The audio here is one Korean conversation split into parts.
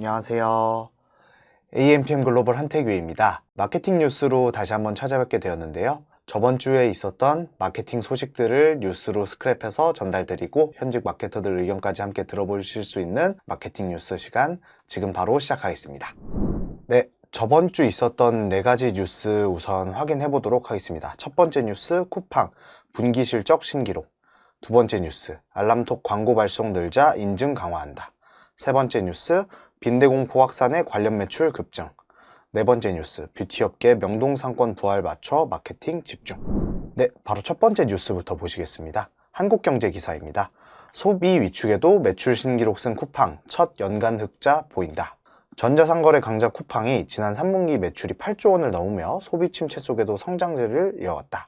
안녕하세요. AMPM 글로벌 한태규입니다. 마케팅 뉴스로 다시 한번 찾아뵙게 되었는데요. 저번 주에 있었던 마케팅 소식들을 뉴스로 스크랩해서 전달드리고 현직 마케터들 의견까지 함께 들어보실 수 있는 마케팅 뉴스 시간 지금 바로 시작하겠습니다. 네, 저번 주 있었던 4가지 뉴스 우선 확인해 보도록 하겠습니다. 첫 번째 뉴스, 쿠팡 분기 실적 신기록. 두 번째 뉴스, 알람톡 광고 발송 늘자 인증 강화한다. 세 번째 뉴스, 빈대공포 확산에 관련 매출 급증. 네 번째 뉴스, 뷰티업계 명동상권 부활 맞춰 마케팅 집중. 네, 바로 첫 번째 뉴스부터 보시겠습니다. 한국경제 기사입니다. 소비 위축에도 매출 신기록 쓴 쿠팡, 첫 연간 흑자 보인다. 전자상거래 강자 쿠팡이 지난 3분기 매출이 8조 원을 넘으며 소비 침체 속에도 성장세를 이어갔다.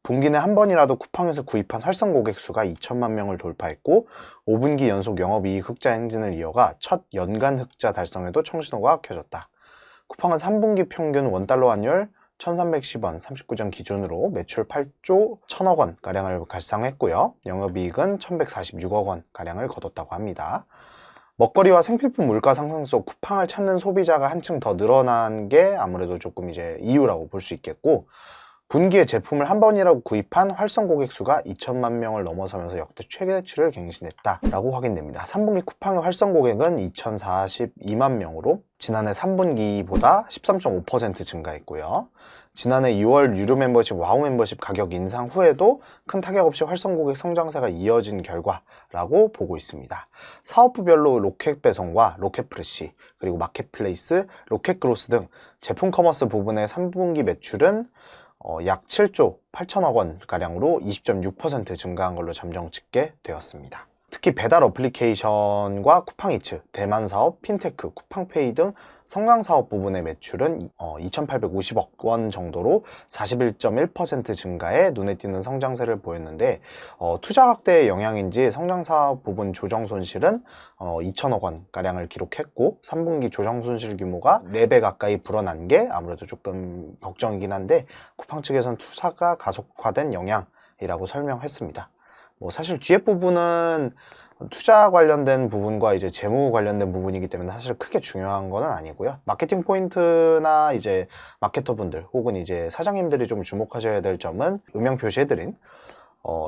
분기 내 한 번이라도 쿠팡에서 구입한 활성 고객 수가 2천만 명을 돌파했고 5분기 연속 영업이익 흑자 행진을 이어가 첫 연간 흑자 달성에도 청신호가 켜졌다. 쿠팡은 3분기 평균 원달러 환율 1310원 39전 기준으로 매출 8조 1000억 원 가량을 달성했고요. 영업이익은 1146억 원 가량을 거뒀다고 합니다. 먹거리와 생필품 물가 상승 속 쿠팡을 찾는 소비자가 한층 더 늘어난 게 아무래도 조금 이제 이유라고 볼 수 있겠고, 분기에 제품을 한 번이라도 구입한 활성 고객 수가 2천만 명을 넘어서면서 역대 최대치를 갱신했다라고 확인됩니다. 3분기 쿠팡의 활성 고객은 2,042만 명으로 지난해 3분기보다 13.5% 증가했고요. 지난해 6월 유료 멤버십 와우 멤버십 가격 인상 후에도 큰 타격 없이 활성 고객 성장세가 이어진 결과라고 보고 있습니다. 사업부별로 로켓 배송과 로켓 프레시, 그리고 마켓플레이스, 로켓 그로스 등 제품 커머스 부분의 3분기 매출은 약 7조 8천억 원 가량으로 20.6% 증가한 걸로 잠정 집계 되었습니다. 특히 배달 어플리케이션과 쿠팡이츠, 대만 사업, 핀테크, 쿠팡페이 등 성장 사업 부분의 매출은 2,850억 원 정도로 41.1% 증가해 눈에 띄는 성장세를 보였는데, 투자 확대의 영향인지 성장 사업 부분 조정 손실은 2천억 원 가량을 기록했고 3분기 조정 손실 규모가 4배 가까이 불어난 게 아무래도 조금 걱정이긴 한데, 쿠팡 측에서는 투자가 가속화된 영향이라고 설명했습니다. 사실 뒤에 부분은 투자 관련된 부분과 이제 재무 관련된 부분이기 때문에 사실 크게 중요한 건 아니고요. 마케팅 포인트나 이제 마케터분들 혹은 이제 사장님들이 좀 주목하셔야 될 점은 음영 표시해드린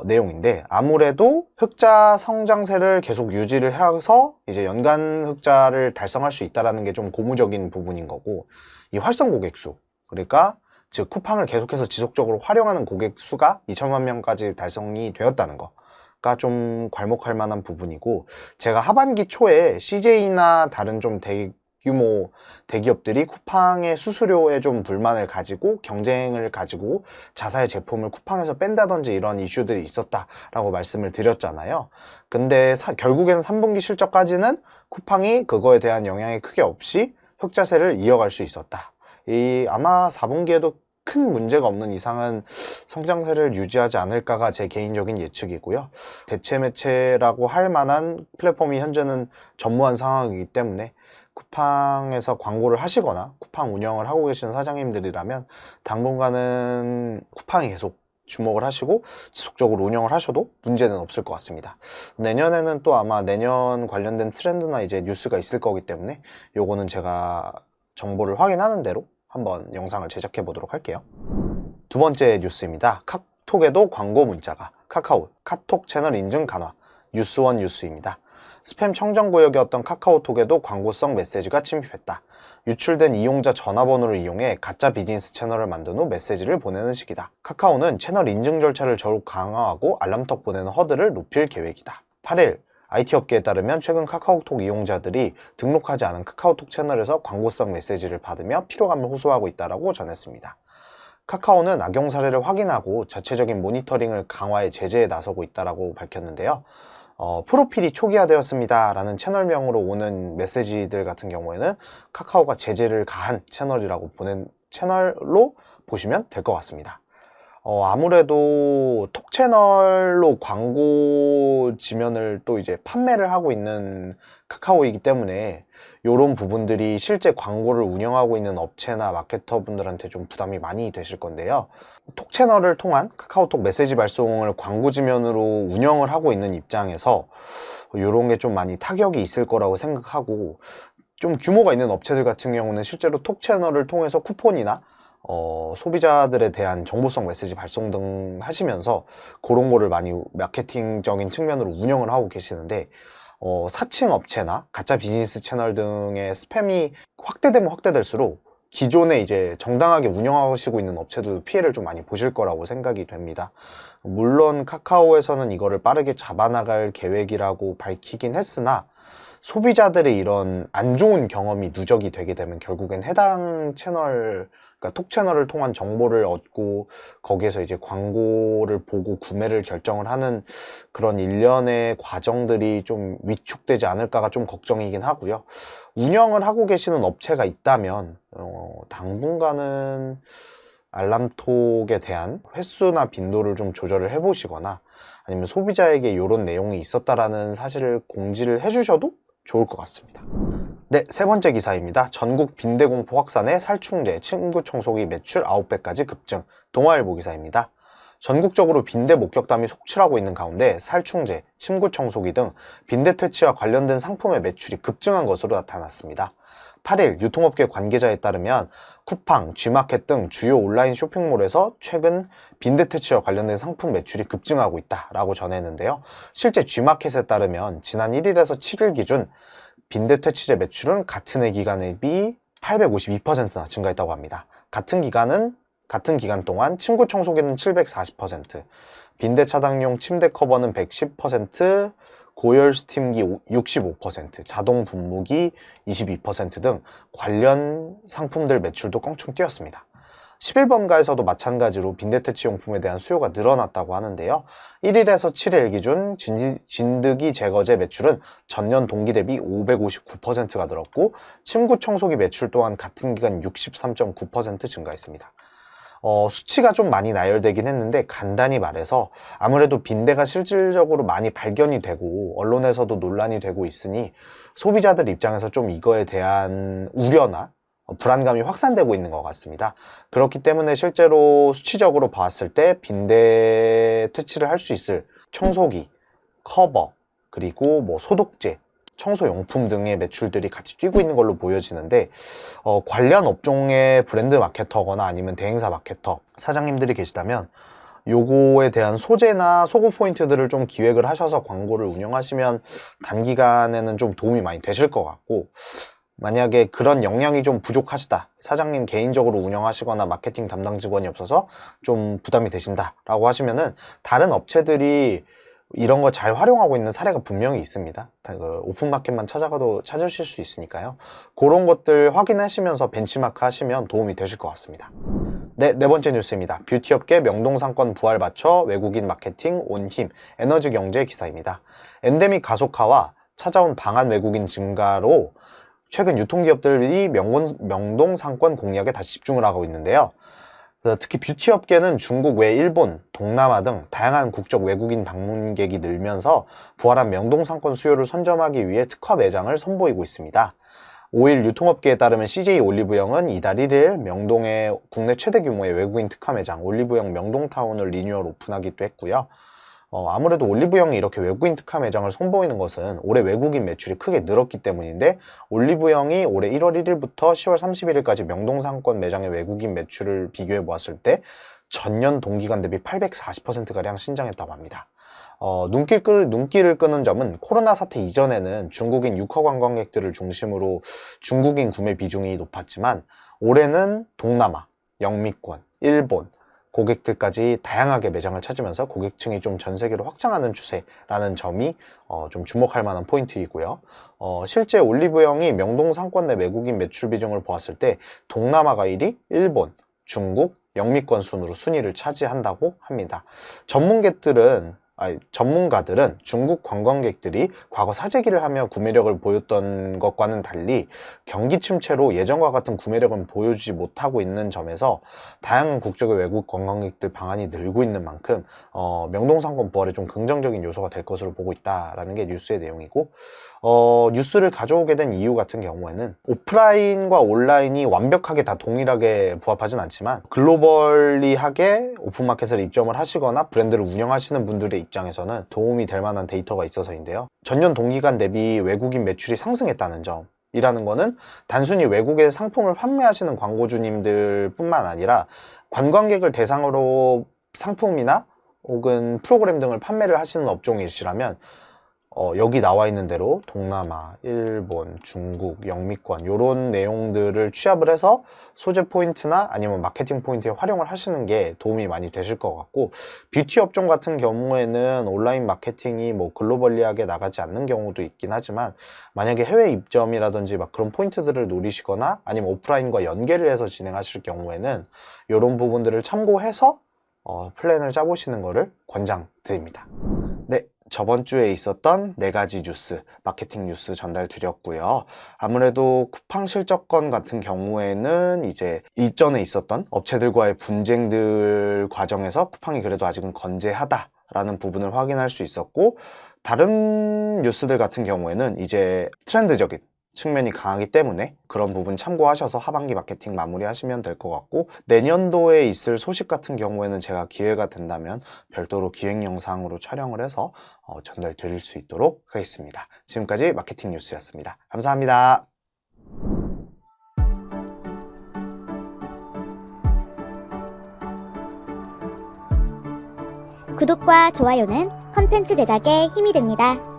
내용인데, 아무래도 흑자 성장세를 계속 유지를 해서 이제 연간 흑자를 달성할 수 있다는 게 좀 고무적인 부분인 거고, 이 활성 고객 수, 그러니까 즉 쿠팡을 계속해서 지속적으로 활용하는 고객 수가 2천만 명까지 달성이 되었다는 거가 좀 괄목할 만한 부분이고, 제가 하반기 초에 CJ나 다른 좀 대규모 대기업들이 쿠팡의 수수료에 좀 불만을 가지고 경쟁을 가지고 자사의 제품을 쿠팡에서 뺀다든지 이런 이슈들이 있었다라고 말씀을 드렸잖아요. 근데 결국에는 3분기 실적까지는 쿠팡이 그거에 대한 영향이 크게 없이 흑자세를 이어갈 수 있었다. 아마 4분기에도 큰 문제가 없는 이상은 성장세를 유지하지 않을까가 제 개인적인 예측이고요. 대체 매체라고 할 만한 플랫폼이 현재는 전무한 상황이기 때문에 쿠팡에서 광고를 하시거나 쿠팡 운영을 하고 계신 사장님들이라면 당분간은 쿠팡이 계속 주목을 하시고 지속적으로 운영을 하셔도 문제는 없을 것 같습니다. 내년에는 또 아마 내년 관련된 트렌드나 이제 뉴스가 있을 거기 때문에 요거는 제가 정보를 확인하는 대로 한번 영상을 제작해 보도록 할게요. 두 번째 뉴스입니다. 카톡에도 광고 문자가. 카톡 채널 인증 간화. 뉴스원 뉴스입니다. 스팸 청정 구역이었던 카카오톡에도 광고성 메시지가 침입했다. 유출된 이용자 전화번호를 이용해 가짜 비즈니스 채널을 만든 후 메시지를 보내는 식이다. 카카오는 채널 인증 절차를 더욱 강화하고 알람톡 보내는 허들을 높일 계획이다. 8일 IT 업계에 따르면 최근 카카오톡 이용자들이 등록하지 않은 카카오톡 채널에서 광고성 메시지를 받으며 피로감을 호소하고 있다고 전했습니다. 카카오는 악용 사례를 확인하고 자체적인 모니터링을 강화해 제재에 나서고 있다고 밝혔는데요. 프로필이 초기화되었습니다 라는 채널명으로 오는 메시지들 같은 경우에는 카카오가 제재를 가한 채널로 보시면 될 것 같습니다. 아무래도 톡 채널로 광고 지면을 또 이제 판매를 하고 있는 카카오이기 때문에 이런 부분들이 실제 광고를 운영하고 있는 업체나 마케터 분들한테 좀 부담이 많이 되실 건데요. 톡 채널을 통한 카카오톡 메시지 발송을 광고 지면으로 운영을 하고 있는 입장에서 이런 게 좀 많이 타격이 있을 거라고 생각하고, 좀 규모가 있는 업체들 같은 경우는 실제로 톡 채널을 통해서 쿠폰이나 소비자들에 대한 정보성 메시지 발송 등 하시면서 그런 거를 많이 마케팅적인 측면으로 운영을 하고 계시는데, 사칭 업체나 가짜 비즈니스 채널 등의 스팸이 확대되면 확대될수록 기존에 이제 정당하게 운영하시고 있는 업체들도 피해를 좀 많이 보실 거라고 생각이 됩니다. 물론 카카오에서는 이거를 빠르게 잡아나갈 계획이라고 밝히긴 했으나, 소비자들의 이런 안 좋은 경험이 누적이 되게 되면 결국엔 해당 채널, 그러니까 톡 채널을 통한 정보를 얻고 거기에서 이제 광고를 보고 구매를 결정을 하는 그런 일련의 과정들이 좀 위축되지 않을까가 좀 걱정이긴 하고요. 운영을 하고 계시는 업체가 있다면 당분간은 알람톡에 대한 횟수나 빈도를 좀 조절을 해보시거나, 아니면 소비자에게 이런 내용이 있었다라는 사실을 공지를 해주셔도 좋을 것 같습니다. 네, 세 번째 기사입니다. 전국 빈대공포 확산에 살충제, 침구 청소기 매출 9배까지 급증. 동아일보 기사입니다. 전국적으로 빈대 목격담이 속출하고 있는 가운데 살충제, 침구 청소기 등 빈대 퇴치와 관련된 상품의 매출이 급증한 것으로 나타났습니다. 8일 유통업계 관계자에 따르면 쿠팡, G마켓 등 주요 온라인 쇼핑몰에서 최근 빈대 퇴치와 관련된 상품 매출이 급증하고 있다라고 전했는데요. 실제 G마켓에 따르면 지난 1일에서 7일 기준 빈대 퇴치제 매출은 같은 해 기간에 비해 852%나 증가했다고 합니다. 같은 기간 동안 침구 청소기는 740%, 빈대 차단용 침대 커버는 110%, 고열 스팀기 65%, 자동 분무기 22% 등 관련 상품들 매출도 껑충 뛰었습니다. 11번가에서도 마찬가지로 빈대 퇴치 용품에 대한 수요가 늘어났다고 하는데요. 1일에서 7일 기준 진드기 제거제 매출은 전년 동기 대비 559%가 늘었고, 침구 청소기 매출 또한 같은 기간 63.9% 증가했습니다. 수치가 좀 많이 나열되긴 했는데, 간단히 말해서 아무래도 빈대가 실질적으로 많이 발견이 되고 언론에서도 논란이 되고 있으니 소비자들 입장에서 좀 이거에 대한 우려나 불안감이 확산되고 있는 것 같습니다. 그렇기 때문에 실제로 수치적으로 봤을 때 빈대 퇴치를 할 수 있을 청소기, 커버, 그리고 뭐 소독제, 청소용품 등의 매출들이 같이 뛰고 있는 걸로 보여지는데, 관련 업종의 브랜드 마케터거나 아니면 대행사 마케터 사장님들이 계시다면 요거에 대한 소재나 소구 포인트들을 좀 기획을 하셔서 광고를 운영하시면 단기간에는 좀 도움이 많이 되실 것 같고, 만약에 그런 역량이 좀 부족하시다, 사장님 개인적으로 운영하시거나 마케팅 담당 직원이 없어서 좀 부담이 되신다 라고 하시면은 다른 업체들이 이런 거 잘 활용하고 있는 사례가 분명히 있습니다. 오픈마켓만 찾아가도 찾으실 수 있으니까요. 그런 것들 확인하시면서 벤치마크 하시면 도움이 되실 것 같습니다. 네, 네 번째 뉴스입니다. 뷰티업계 명동상권 부활 맞춰 외국인 마케팅 온 힘, 에너지경제 기사입니다. 엔데믹 가속화와 찾아온 방한 외국인 증가로 최근 유통기업들이 명동상권 공략에 다시 집중을 하고 있는데요. 특히 뷰티업계는 중국 외 일본, 동남아 등 다양한 국적 외국인 방문객이 늘면서 부활한 명동상권 수요를 선점하기 위해 특화 매장을 선보이고 있습니다. 5일 유통업계에 따르면 CJ 올리브영은 이달 1일 명동의 국내 최대 규모의 외국인 특화 매장 올리브영 명동타운을 리뉴얼 오픈하기도 했고요. 아무래도 올리브영이 이렇게 외국인 특화 매장을 선보이는 것은 올해 외국인 매출이 크게 늘었기 때문인데, 올리브영이 올해 1월 1일부터 10월 31일까지 명동상권 매장의 외국인 매출을 비교해 보았을 때 전년 동기간 대비 840%가량 신장했다고 합니다. 눈길을 끄는 점은 코로나 사태 이전에는 중국인 유커 관광객들을 중심으로 중국인 구매 비중이 높았지만, 올해는 동남아, 영미권, 일본 고객들까지 다양하게 매장을 찾으면서 고객층이 좀 전 세계로 확장하는 추세라는 점이 좀 주목할 만한 포인트이고요. 실제 올리브영이 명동 상권 내 외국인 매출 비중을 보았을 때 동남아가 1위, 일본, 중국, 영미권 순으로 순위를 차지한다고 합니다. 전문가들은 중국 관광객들이 과거 사재기를 하며 구매력을 보였던 것과는 달리 경기 침체로 예전과 같은 구매력은 보여주지 못하고 있는 점에서 다양한 국적의 외국 관광객들 방한이 늘고 있는 만큼 명동상권 부활에 좀 긍정적인 요소가 될 것으로 보고 있다라는 게 뉴스의 내용이고, 뉴스를 가져오게 된 이유 같은 경우에는 오프라인과 온라인이 완벽하게 다 동일하게 부합하진 않지만 글로벌리하게 오픈마켓을 입점을 하시거나 브랜드를 운영하시는 분들의 입장에서는 도움이 될 만한 데이터가 있어서인데요. 전년 동기간 대비 외국인 매출이 상승했다는 점, 이라는 거는 단순히 외국에 상품을 판매하시는 광고주님들 뿐만 아니라 관광객을 대상으로 상품이나 혹은 프로그램 등을 판매를 하시는 업종이시라면 여기 나와 있는 대로 동남아, 일본, 중국, 영미권 이런 내용들을 취합을 해서 소재 포인트나 아니면 마케팅 포인트에 활용을 하시는 게 도움이 많이 되실 것 같고, 뷰티 업종 같은 경우에는 온라인 마케팅이 뭐 글로벌리하게 나가지 않는 경우도 있긴 하지만, 만약에 해외 입점이라든지 막 그런 포인트들을 노리시거나 아니면 오프라인과 연계를 해서 진행하실 경우에는 이런 부분들을 참고해서 플랜을 짜보시는 거를 권장드립니다. 네, 저번 주에 있었던 4가지 뉴스, 마케팅 뉴스 전달 드렸고요. 아무래도 쿠팡 실적건 같은 경우에는 이제 이전에 있었던 업체들과의 분쟁들 과정에서 쿠팡이 그래도 아직은 건재하다라는 부분을 확인할 수 있었고, 다른 뉴스들 같은 경우에는 이제 트렌드적인 측면이 강하기 때문에 그런 부분 참고하셔서 하반기 마케팅 마무리하시면 될 것 같고, 내년도에 있을 소식 같은 경우에는 제가 기회가 된다면 별도로 기획 영상으로 촬영을 해서 전달 드릴 수 있도록 하겠습니다. 지금까지 마케팅 뉴스였습니다. 감사합니다. 구독과 좋아요는 컨텐츠 제작에 힘이 됩니다.